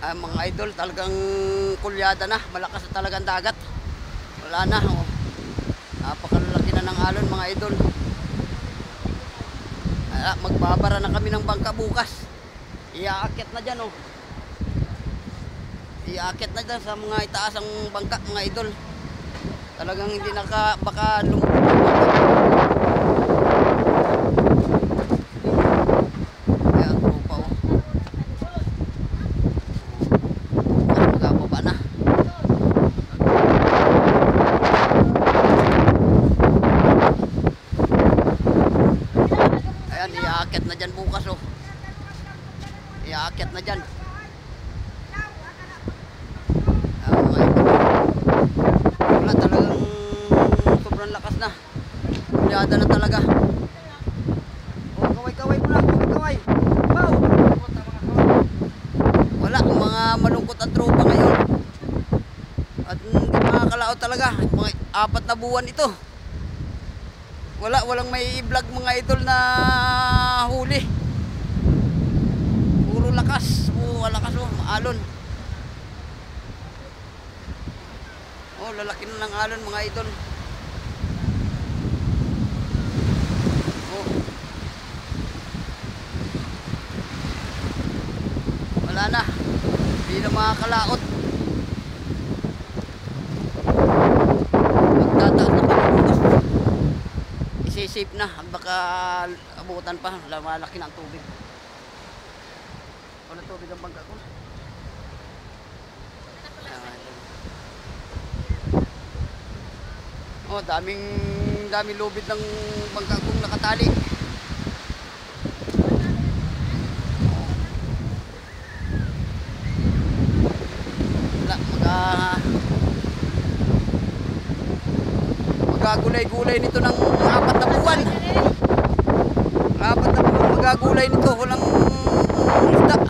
Mga idol, talagang kulyada na, malakas na talagang dagat. Wala na, oh. Napakalalaki na ng alon mga idol. Magbabara na kami ng bangka bukas. Iaakit na dyan, oh. Iaakit na dyan sa mga itaas ang bangka mga idol. Talagang hindi baka ayan, tropa, oh. Magababa na. Ayan, iaakit na dyan bukas, oh. Iaakit na dyan. Wala, talagang sobrang lakas na. Kulyada na talaga. Oh, kaway-kaway muna, kaway-kaway. Wow! Wala, mga malungkot ang tropa ngayon. At hindi makakalaot talaga. Mga 4 na buwan ito. Walang may i-vlog mga idol na huli. Puro lakas. Oh, lakas, oh, alon. Oh, lalaki na ng alon mga idol. Oh. Wala na. Hindi na makakalaot. Magtataas na kami bukas. Isi-safe na. Baka abutan pa. Malaki na ang tubig. Wala tubig ang bangka ko. Oh, daming lubid ng bangka kong nakatali. Wala, magagulay-gulay nito ng 4 na buwan. 4 na buwan magagulay nito, walang isda.